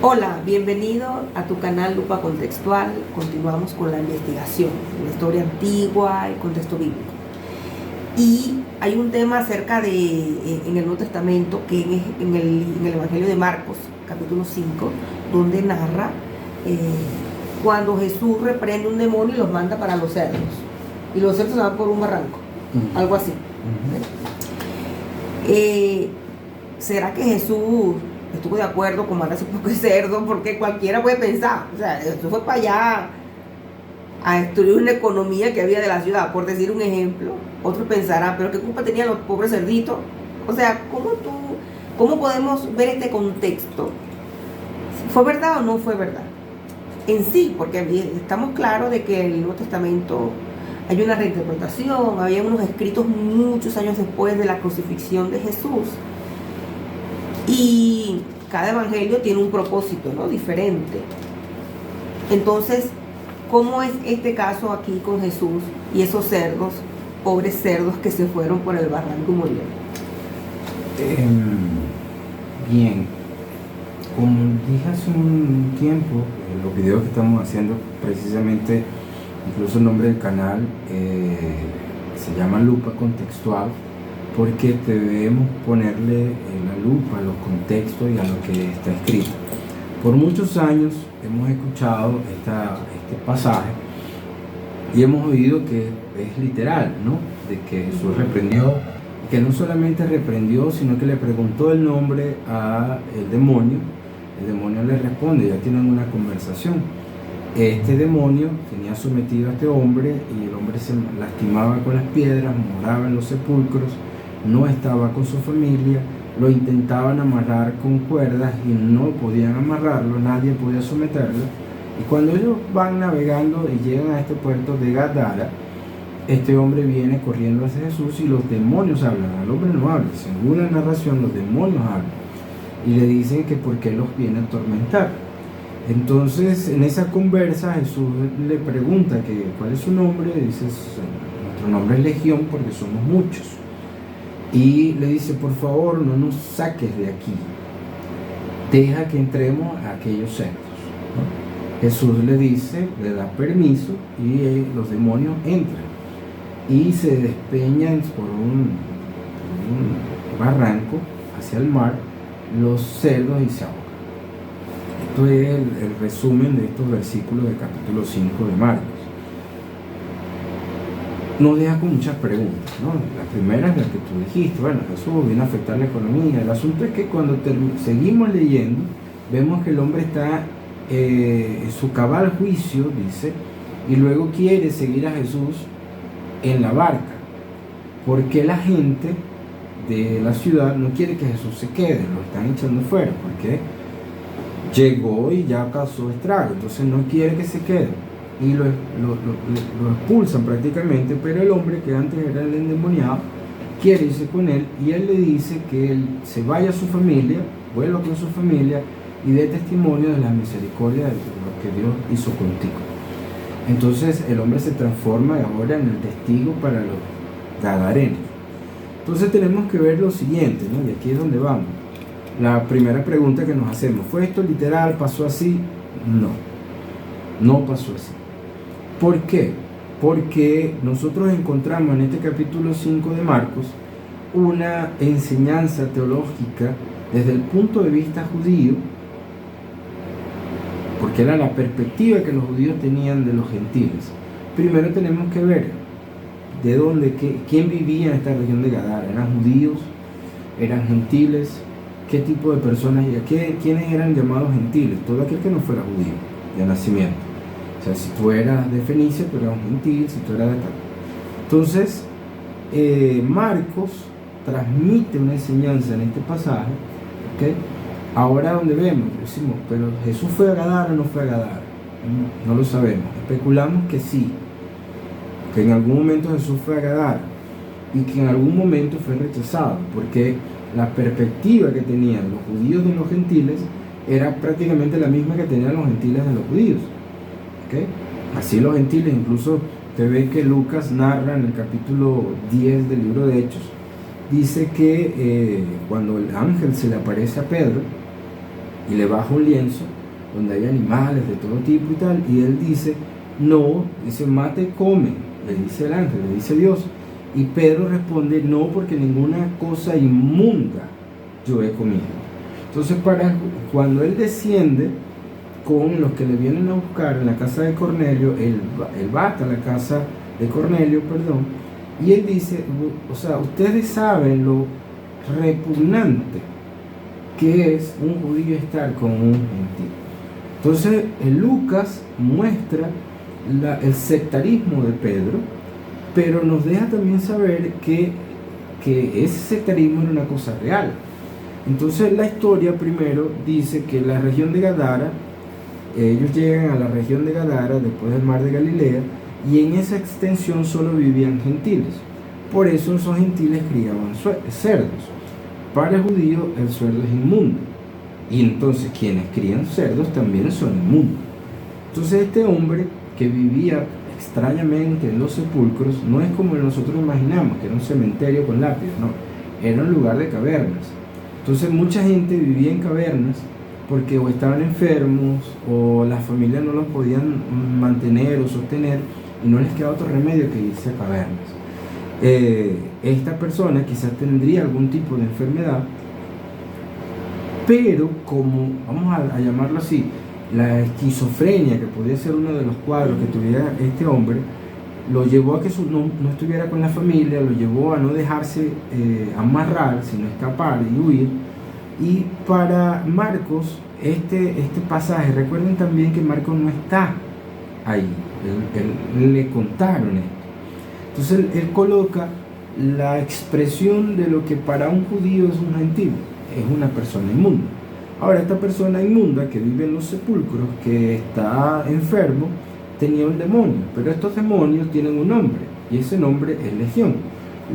Hola, bienvenido a tu canal Lupa Contextual. Continuamos con la investigación de la historia antigua, el contexto bíblico. Y hay un tema acerca en el Nuevo Testamento, que es en el Evangelio de Marcos, capítulo 5, donde narra cuando Jesús reprende un demonio y los manda para los cerdos. Y los cerdos se van por un barranco, algo así. ¿Será que Jesús estuvo de acuerdo con mandar ese poco de cerdo? Porque cualquiera puede pensar, o sea, esto fue para allá a destruir una economía que había de la ciudad, por decir un ejemplo. Otros pensarán, pero qué culpa tenían los pobres cerditos. O sea, ¿cómo podemos ver este contexto? ¿Fue verdad o no fue verdad? En sí, porque estamos claros de que en el Nuevo Testamento hay una reinterpretación, había unos escritos muchos años después de la crucifixión de Jesús. Y cada evangelio tiene un propósito, ¿no?, diferente. Entonces, ¿cómo es este caso aquí con Jesús y esos cerdos, pobres cerdos que se fueron por el barranco y murieron? Bien, como dije hace un tiempo, los videos que estamos haciendo, precisamente, incluso el nombre del canal se llama Lupa Contextual, porque debemos ponerle la lupa a los contextos y a lo que está escrito. Por muchos años hemos escuchado este pasaje y hemos oído que es literal, ¿no? De que Jesús reprendió, que no solamente reprendió, sino que le preguntó el nombre al demonio. El demonio le responde, ya tienen una conversación. Este demonio tenía sometido a este hombre y el hombre se lastimaba con las piedras, moraba en los sepulcros, no estaba con su familia, lo intentaban amarrar con cuerdas y no podían amarrarlo, nadie podía someterlo. Y cuando ellos van navegando y llegan a este puerto de Gadara, este hombre viene corriendo hacia Jesús y los demonios hablan. Al hombre no habla, según la narración los demonios hablan y le dicen que por qué los viene a atormentar. Entonces en esa conversa Jesús le pregunta que cuál es su nombre. Dice, nuestro nombre es Legión porque somos muchos. Y le dice, por favor, no nos saques de aquí, deja que entremos a aquellos cerdos, ¿no? Jesús le dice, le da permiso y los demonios entran y se despeñan por un barranco hacia el mar los cerdos y se ahogan. Esto es el resumen de estos versículos del capítulo 5 de Marcos. Nos deja con muchas preguntas, ¿no? La primera es la que tú dijiste, bueno, Jesús viene a afectar la economía. El asunto es que cuando seguimos leyendo, vemos que el hombre está en su cabal juicio, dice, y luego quiere seguir a Jesús en la barca. Porque la gente de la ciudad no quiere que Jesús se quede, lo están echando fuera, porque llegó y ya causó estrago, entonces no quiere que se quede. Y lo expulsan prácticamente, pero el hombre que antes era el endemoniado quiere irse con él y él le dice que él se vaya a su familia, vuelva con su familia y dé testimonio de la misericordia de lo que Dios hizo contigo. Entonces el hombre se transforma ahora en el testigo para los gadarenos. Entonces tenemos que ver lo siguiente, ¿no? Y aquí es donde vamos. La primera pregunta que nos hacemos, ¿fue esto literal? ¿Pasó así? No pasó así. ¿Por qué? Porque nosotros encontramos en este capítulo 5 de Marcos una enseñanza teológica desde el punto de vista judío, porque era la perspectiva que los judíos tenían de los gentiles. Primero tenemos que ver de dónde, quién vivía en esta región de Gadara. ¿Eran judíos? ¿Eran gentiles? ¿Qué tipo de personas? ¿Quiénes eran llamados gentiles? Todo aquel que no fuera judío de nacimiento. O sea, si tú eras de Fenicia, tú eras un gentil, si tú eras de tal. Entonces, Marcos transmite una enseñanza en este pasaje, ¿okay? Ahora donde vemos, decimos, pero ¿Jesús fue a Gadara o no fue a Gadara? No lo sabemos. Especulamos que sí, que en algún momento Jesús fue a Gadara y que en algún momento fue rechazado, porque la perspectiva que tenían los judíos de los gentiles era prácticamente la misma que tenían los gentiles de los judíos. ¿Okay? Así los gentiles, incluso te ve que Lucas narra en el capítulo 10 del libro de Hechos, dice que cuando el ángel se le aparece a Pedro, y le baja un lienzo donde hay animales de todo tipo y tal, y él dice, no, dice, mata y come, le dice el ángel, le dice Dios, y Pedro responde, no, porque ninguna cosa inmunda yo he comido. Entonces cuando él desciende con los que le vienen a buscar en la casa de Cornelio, él va hasta la casa de Cornelio, perdón, y él dice, o sea, ustedes saben lo repugnante que es un judío estar con un gentil. Entonces Lucas muestra el sectarismo de Pedro, pero nos deja también saber que ese sectarismo era una cosa real. Entonces la historia primero dice que la región de Gadara, ellos llegan a la región de Gadara después del mar de Galilea, y en esa extensión solo vivían gentiles. Por eso esos gentiles criaban cerdos. Para el judío el cerdo es inmundo, y entonces quienes crían cerdos también son inmundos. Entonces este hombre que vivía extrañamente en los sepulcros no es como nosotros imaginamos, que era un cementerio con lápidas, no, era un lugar de cavernas. Entonces mucha gente vivía en cavernas porque o estaban enfermos o las familias no los podían mantener o sostener y no les quedaba otro remedio que irse a cavernas. Esta persona quizás tendría algún tipo de enfermedad, pero como, vamos a llamarlo así, la esquizofrenia, que podía ser uno de los cuadros que tuviera este hombre, lo llevó a que no estuviera con la familia, lo llevó a no dejarse amarrar, sino escapar y huir. Y para Marcos, este pasaje, recuerden también que Marcos no está ahí, él le contaron esto. Entonces él coloca la expresión de lo que para un judío es un gentil, es una persona inmunda. Ahora, esta persona inmunda que vive en los sepulcros, que está enfermo, tenía un demonio, pero estos demonios tienen un nombre, y ese nombre es legión.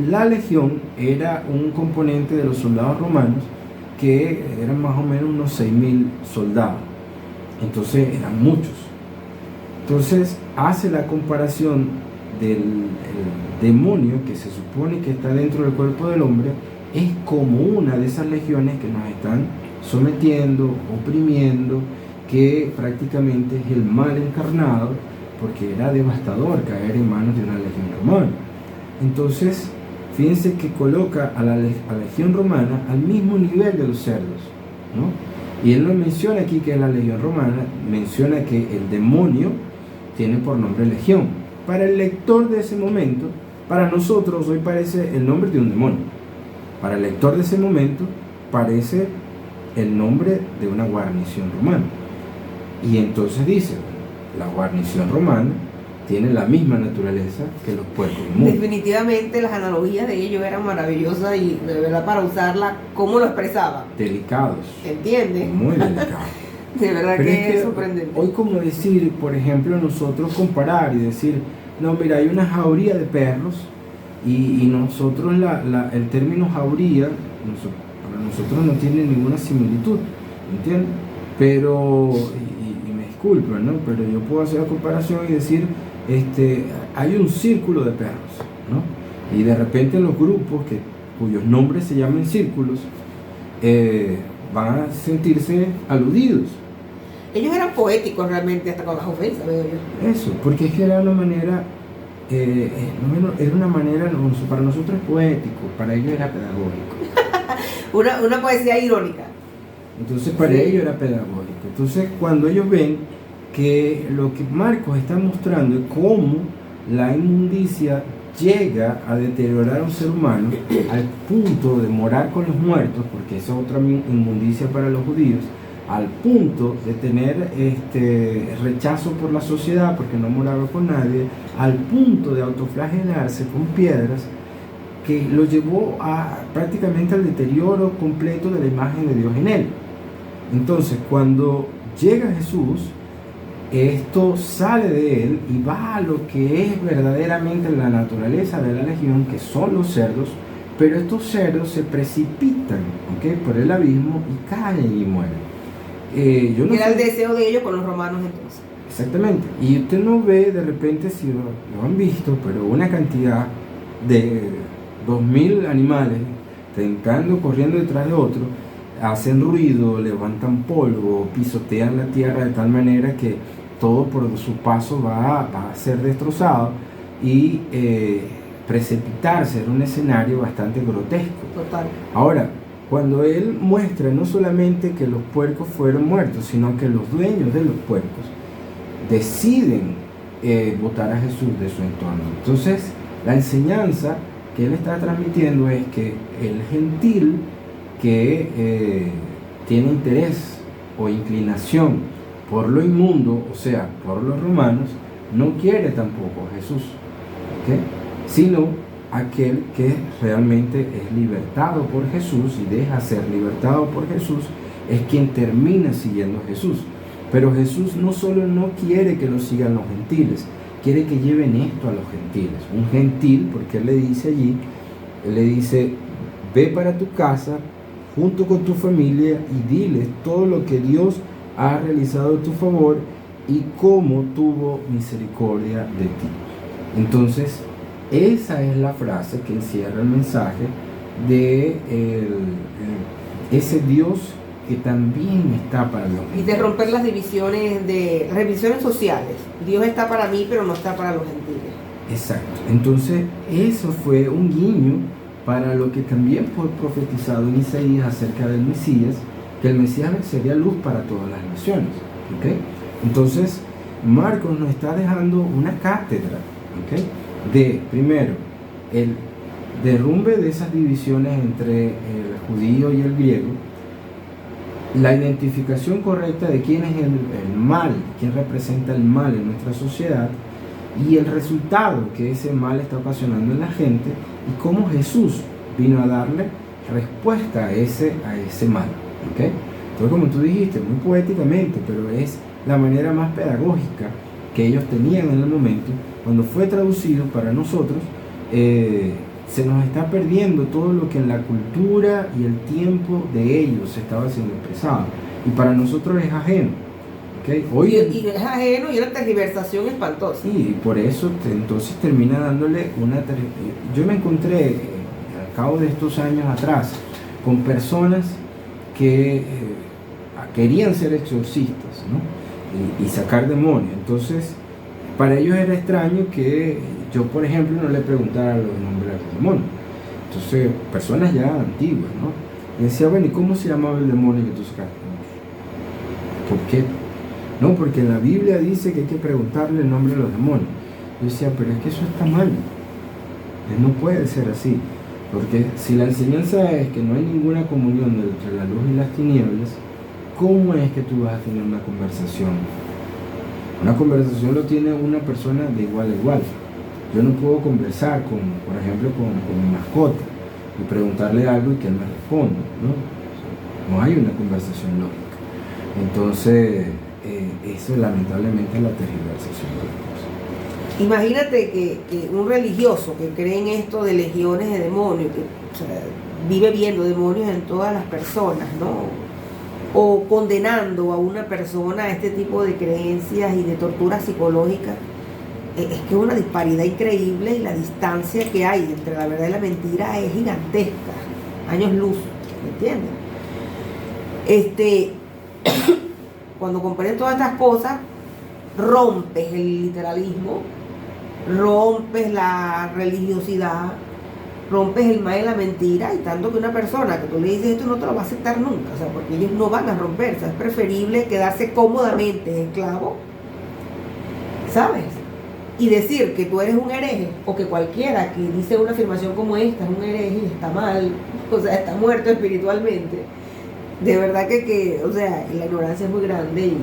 La legión era un componente de los soldados romanos, que eran más o menos unos 6.000 soldados, entonces eran muchos. Entonces hace la comparación del demonio que se supone que está dentro del cuerpo del hombre, es como una de esas legiones que nos están sometiendo, oprimiendo, que prácticamente es el mal encarnado, porque era devastador caer en manos de una legión romana. Entonces, fíjense que coloca a la legión romana al mismo nivel de los cerdos, ¿no? Y él no menciona aquí que es la legión romana, menciona que el demonio tiene por nombre legión. Para el lector de ese momento, para nosotros hoy parece el nombre de un demonio. Para el lector de ese momento parece el nombre de una guarnición romana. Y entonces dice, la guarnición romana tiene la misma naturaleza que los pueblos inmundos. Definitivamente las analogías de ellos eran maravillosas y de verdad para usarla, ¿cómo lo expresaba? Delicados. ¿Entiendes? Muy delicados. De verdad. Pero que es sorprendente. Hoy como decir, por ejemplo, nosotros comparar y decir, no, mira, hay una jauría de perros y nosotros el término jauría para nosotros no tiene ninguna similitud, ¿entiendes? Pero, y me disculpan, ¿no? Pero yo puedo hacer la comparación y decir, hay un círculo de perros, ¿no? Y de repente los grupos cuyos nombres se llaman círculos van a sentirse aludidos. Ellos eran poéticos realmente, hasta con las ofensas, veo yo. Eso, porque es que era una manera, para nosotros es poético, para ellos era pedagógico. una poesía irónica. Entonces para ellos era pedagógico. Entonces cuando ellos ven que lo que Marcos está mostrando es cómo la inmundicia llega a deteriorar a un ser humano al punto de morar con los muertos, porque esa es otra inmundicia para los judíos, al punto de tener rechazo por la sociedad porque no moraba con nadie, al punto de autoflagelarse con piedras, que lo llevó prácticamente al deterioro completo de la imagen de Dios en él. Entonces cuando llega Jesús, esto sale de él y va a lo que es verdaderamente la naturaleza de la legión, que son los cerdos, pero estos cerdos se precipitan, ¿okay?, por el abismo y caen y mueren. Era el deseo de ellos con los romanos entonces. Exactamente. Y usted no ve de repente, si lo han visto, pero una cantidad de 2.000 animales tentando, corriendo detrás de otro. hacen ruido, levantan polvo, pisotean la tierra de tal manera que todo por su paso va a ser destrozado y precipitarse en un escenario bastante grotesco. Total. Ahora, cuando él muestra no solamente que los puercos fueron muertos, sino que los dueños de los puercos deciden botar a Jesús de su entorno. Entonces, la enseñanza que él está transmitiendo es que el gentil que tiene interés o inclinación por lo inmundo, o sea, por los romanos, no quiere tampoco a Jesús, ¿okay? Sino aquel que realmente es libertado por Jesús y deja ser libertado por Jesús es quien termina siguiendo a Jesús. Pero Jesús no solo no quiere que lo sigan los gentiles, quiere que lleven esto a los gentiles. Un gentil, porque él le dice allí, él le dice, ve para tu casa junto con tu familia y diles todo lo que Dios ha realizado a tu favor y cómo tuvo misericordia de ti. Entonces, esa es la frase que encierra el mensaje de ese Dios que también está para los gentiles. Y de romper las divisiones sociales. Dios está para mí, pero no está para los gentiles. Exacto. Entonces, eso fue un guiño para lo que también fue profetizado en Isaías acerca del Mesías, que el Mesías sería luz para todas las naciones. ¿Okay? Entonces, Marcos nos está dejando una cátedra, ¿okay? De, primero, el derrumbe de esas divisiones entre el judío y el griego, la identificación correcta de quién es el mal, quién representa el mal en nuestra sociedad y el resultado que ese mal está ocasionando en la gente y cómo Jesús vino a darle respuesta a ese mal. ¿Okay? Entonces, como tú dijiste, muy poéticamente, pero es la manera más pedagógica que ellos tenían en el momento. Cuando fue traducido para nosotros, se nos está perdiendo todo lo que en la cultura y el tiempo de ellos se estaba siendo expresado. Y para nosotros es ajeno. ¿Okay? Hoy y es ajeno y una tergiversación espantosa. Sí, y por eso entonces termina dándole una... Yo me encontré al cabo de estos años atrás con personas que querían ser exorcistas, ¿no? y sacar demonios. Entonces, para ellos era extraño que yo, por ejemplo, no le preguntara los nombres de los demonios. Entonces, personas ya antiguas, ¿no? Y decía, bueno, ¿y cómo se llamaba el demonio que tú sacaste? ¿Por qué? No, porque en la Biblia dice que hay que preguntarle el nombre de los demonios. Yo decía, pero es que eso está mal. No puede ser así. Porque si la enseñanza es que no hay ninguna comunión entre la luz y las tinieblas, ¿cómo es que tú vas a tener una conversación? Una conversación lo tiene una persona de igual a igual. Yo no puedo conversar, por ejemplo, con mi mascota y preguntarle algo y que él me responda, ¿no? No hay una conversación lógica. Entonces, eso lamentablemente es la tergiversación de las cosas. Imagínate que un religioso que cree en esto de legiones de demonios, que vive viendo demonios en todas las personas, ¿no? O condenando a una persona a este tipo de creencias y de tortura psicológica, es que es una disparidad increíble y la distancia que hay entre la verdad y la mentira es gigantesca, años luz, ¿me entiendes? Cuando comprendes todas estas cosas, rompes el literalismo, rompes la religiosidad, rompes el mal y la mentira, y tanto que una persona que tú le dices esto no te lo va a aceptar nunca, o sea, porque ellos no van a romper, o sea, es preferible quedarse cómodamente esclavo, ¿sabes? Y decir que tú eres un hereje, o que cualquiera que dice una afirmación como esta es un hereje y está mal, o sea, está muerto espiritualmente. De verdad que o sea, la ignorancia es muy grande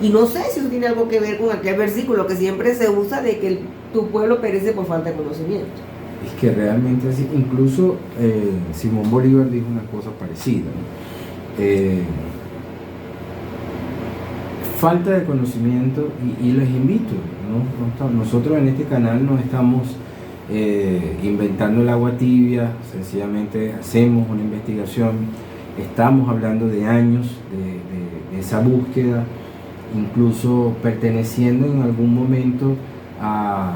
y no sé si eso tiene algo que ver con aquel versículo que siempre se usa de que tu pueblo perece por falta de conocimiento. Es que realmente así, incluso Simón Bolívar dijo una cosa parecida, ¿no? Falta de conocimiento y les invito, ¿no? Nosotros en este canal no estamos inventando el agua tibia, sencillamente hacemos una investigación. Estamos hablando de años de esa búsqueda, incluso perteneciendo en algún momento a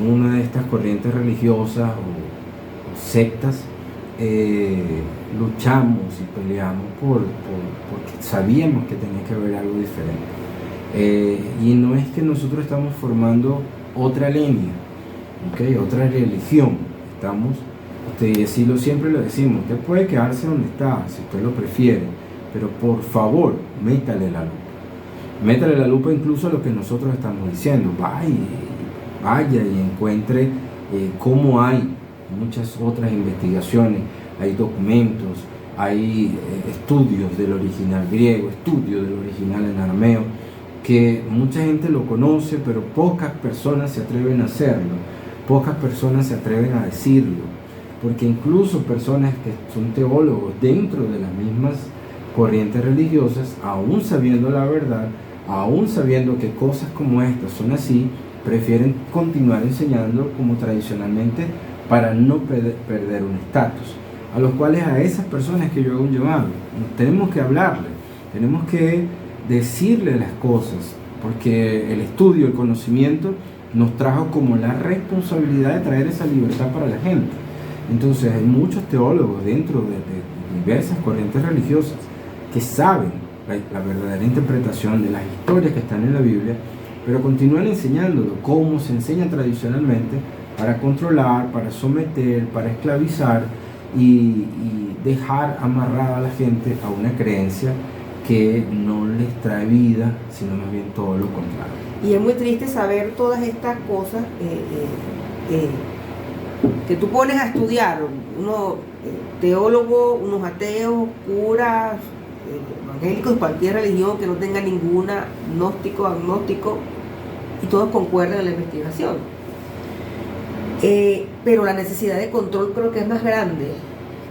una de estas corrientes religiosas o sectas. luchamos y peleamos porque sabíamos que tenía que haber algo diferente. Y no es que nosotros estamos formando otra línea, ¿okay? Otra religión. Siempre lo decimos, usted puede quedarse donde está, si usted lo prefiere, pero por favor, métale la lupa incluso a lo que nosotros estamos diciendo. Vaya y encuentre cómo hay muchas otras investigaciones, hay documentos, hay estudios del original griego, estudios del original en arameo, que mucha gente lo conoce, pero pocas personas se atreven a hacerlo, pocas personas se atreven a decirlo, porque incluso personas que son teólogos dentro de las mismas corrientes religiosas, aún sabiendo la verdad, aún sabiendo que cosas como estas son así, prefieren continuar enseñando como tradicionalmente para no perder un estatus, a los cuales a esas personas que yo hago un llamado, tenemos que hablarle, tenemos que decirle las cosas, porque el estudio, el conocimiento nos trajo como la responsabilidad de traer esa libertad para la gente. Entonces hay muchos teólogos dentro de diversas corrientes religiosas que saben la verdadera interpretación de las historias que están en la Biblia, pero continúan enseñándolo como se enseña tradicionalmente, para controlar, para someter, para esclavizar y dejar amarrada a la gente a una creencia que no les trae vida, sino más bien todo lo contrario. Y es muy triste saber todas estas cosas que tú pones a estudiar, unos teólogos, unos ateos, curas, evangélicos, cualquier religión que no tenga ninguna, gnóstico, agnóstico, y todos concuerdan en la investigación. Pero la necesidad de control creo que es más grande,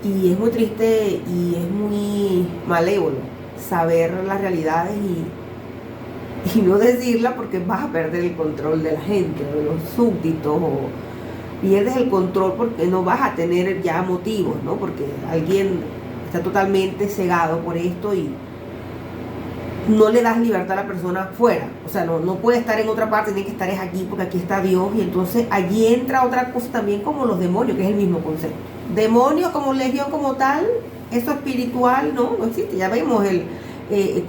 y es muy triste y es muy malévolo saber las realidades y no decirla, porque vas a perder el control de la gente, de los súbditos, o pierdes el control porque no vas a tener ya motivos, ¿no? Porque alguien está totalmente cegado por esto y no le das libertad a la persona fuera. O sea, no puede estar en otra parte, tiene que estar aquí porque aquí está Dios. Y entonces allí entra otra cosa también, como los demonios, que es el mismo concepto. Demonios como legión como tal, eso espiritual no existe. Ya vemos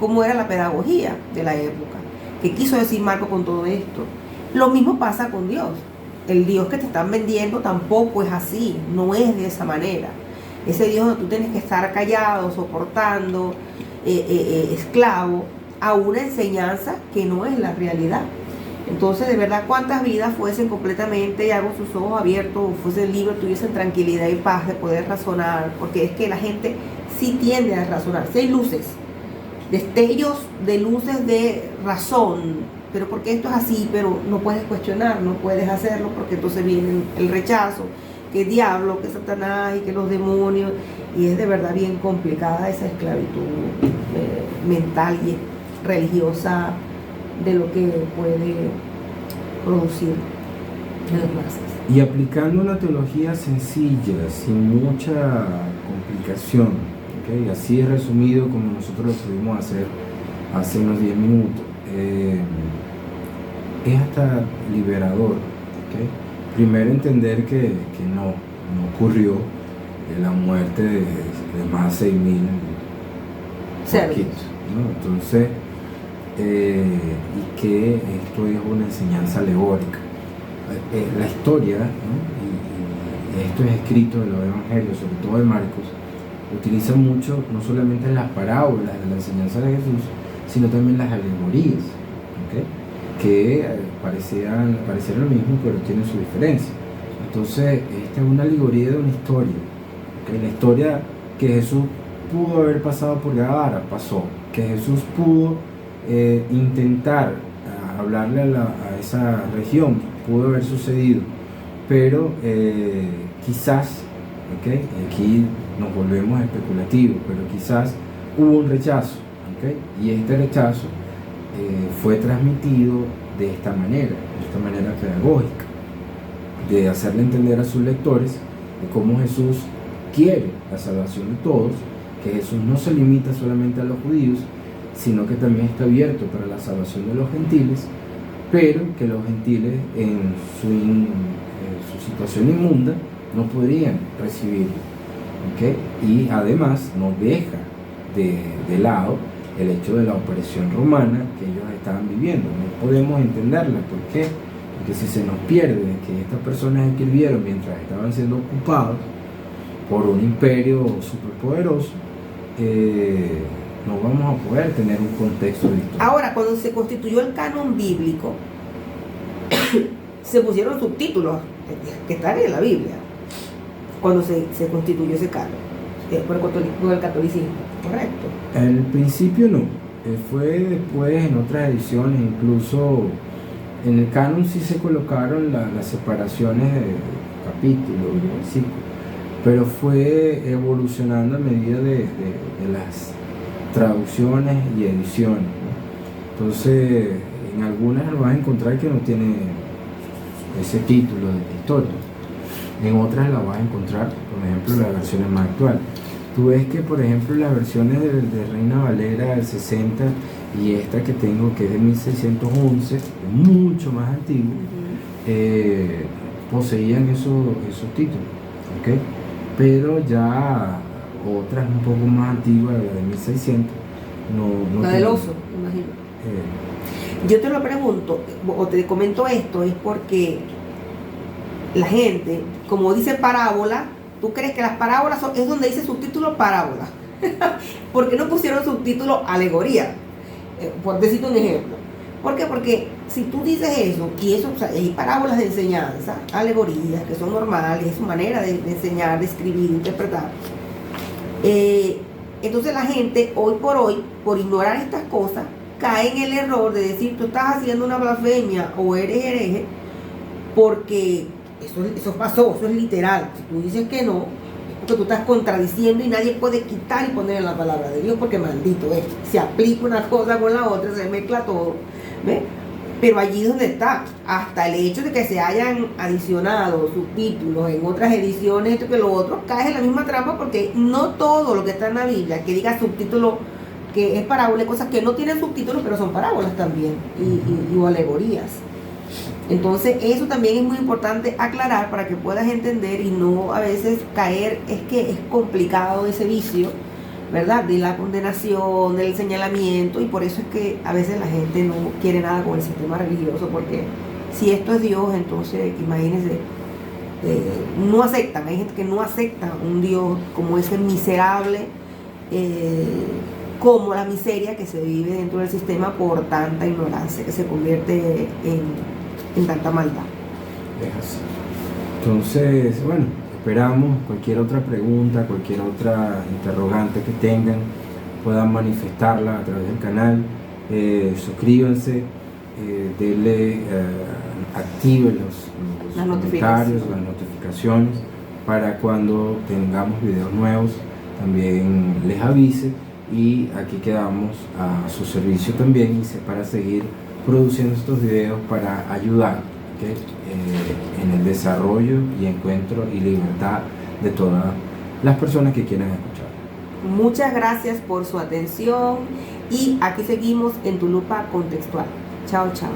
cómo era la pedagogía de la época. ¿Qué quiso decir Marco con todo esto? Lo mismo pasa con Dios. El Dios que te están vendiendo tampoco es así, no es de esa manera. Ese Dios donde tú tienes que estar callado, soportando, esclavo a una enseñanza que no es la realidad. Entonces, de verdad, cuántas vidas fuesen completamente ya con sus ojos abiertos, fuesen libres, tuviesen tranquilidad y paz de poder razonar, porque es que la gente sí tiende a razonar. Si hay luces, destellos de luces de razón, pero porque esto es así, pero no puedes cuestionar, no puedes hacerlo, porque entonces viene el rechazo, que el diablo, que Satanás y que los demonios, y es de verdad bien complicada esa esclavitud mental y religiosa de lo que puede producir en las masas. Y aplicando una teología sencilla, sin mucha complicación, ¿okay? Así es resumido como nosotros lo pudimos hacer hace unos 10 minutos. Es hasta liberador, ¿okay? Primero entender que no ocurrió la muerte de más de 6.000 cerdos, ¿no? Entonces, y que esto es una enseñanza alegórica. La historia, ¿no? y esto es escrito en los evangelios, sobre todo de Marcos, utiliza mucho no solamente las parábolas de la enseñanza de Jesús, sino también las alegorías, ¿okay? Que parecieran lo mismo, pero tienen su diferencia. Entonces, esta es una alegoría de una historia, ¿okay? La historia que Jesús pudo haber pasado por Gadara, pasó. Que Jesús pudo intentar hablarle a esa región, pudo haber sucedido, pero quizás, ¿okay? Aquí nos volvemos especulativos, pero quizás hubo un rechazo, ¿okay? Y este rechazo fue transmitido de esta manera pedagógica, de hacerle entender a sus lectores de cómo Jesús quiere la salvación de todos, que Jesús no se limita solamente a los judíos, sino que también está abierto para la salvación de los gentiles, pero que los gentiles en su situación inmunda no podrían recibirlo. ¿ok? Y además no deja de lado el hecho de la opresión romana que ellos estaban viviendo. No podemos entenderla. ¿Por qué? Porque si se nos pierde que estas personas escribieron mientras estaban siendo ocupados por un imperio superpoderoso, no vamos a poder tener un contexto de historia. Ahora, cuando se constituyó el canon bíblico, se pusieron subtítulos que están en la Biblia, cuando se constituyó ese canon, por el catolicismo, ¿correcto? Al principio no, fue después en otras ediciones, incluso en el canon sí se colocaron las separaciones de capítulos, versículos, pero fue evolucionando a medida de las traducciones y ediciones, ¿no? Entonces, en algunas lo vas a encontrar que no tiene ese título de historia, en otras la vas a encontrar, por ejemplo, las versiones más actuales. Tú ves que, por ejemplo, las versiones de Reina Valera del 60 y esta que tengo, que es de 1611, mucho más antigua, poseían esos títulos, ¿ok? Pero ya otras un poco más antiguas, la de 1600, no La del oso, imagino. Yo te lo pregunto, o te comento esto, es porque la gente, como dice parábola, ¿tú crees que las parábolas es donde dice subtítulo parábola? ¿Por qué no pusieron subtítulo alegoría? Por decirte un ejemplo. ¿Por qué? Porque si tú dices eso, y eso, o sea, hay parábolas de enseñanza, alegorías, que son normales, es su manera de enseñar, de escribir, de interpretar. Entonces la gente, hoy, por ignorar estas cosas, cae en el error de decir, tú estás haciendo una blasfemia o eres hereje, porque eso pasó, eso es literal. Si tú dices que no, es porque tú estás contradiciendo y nadie puede quitar y poner en la palabra de Dios, porque maldito es. Se aplica una cosa con la otra, se mezcla todo, ¿ves? Pero allí es donde está, hasta el hecho de que se hayan adicionado subtítulos en otras ediciones, esto que lo otro, cae en la misma trampa, porque no todo lo que está en la Biblia, que diga subtítulo, que es parábola, cosas que no tienen subtítulos, pero son parábolas también, o alegorías. Entonces eso también es muy importante aclarar para que puedas entender y no a veces caer, es que es complicado ese vicio, ¿verdad? De la condenación, del señalamiento, y por eso es que a veces la gente no quiere nada con el sistema religioso, porque si esto es Dios, entonces imagínense, no aceptan, hay gente que no acepta un Dios como ese miserable, como la miseria que se vive dentro del sistema por tanta ignorancia que se convierte en tanta maldad. Es así. Entonces, bueno, esperamos cualquier otra pregunta, cualquier otra interrogante que tengan, puedan manifestarla a través del canal. Suscríbanse, denle, activen los comentarios, las notificaciones, para cuando tengamos videos nuevos también les avise, y aquí quedamos a su servicio también para seguir produciendo estos videos para ayudar, ¿okay? En el desarrollo y encuentro y libertad de todas las personas que quieran escuchar. Muchas gracias por su atención y aquí seguimos en Tu Lupa Contextual. Chao, chao.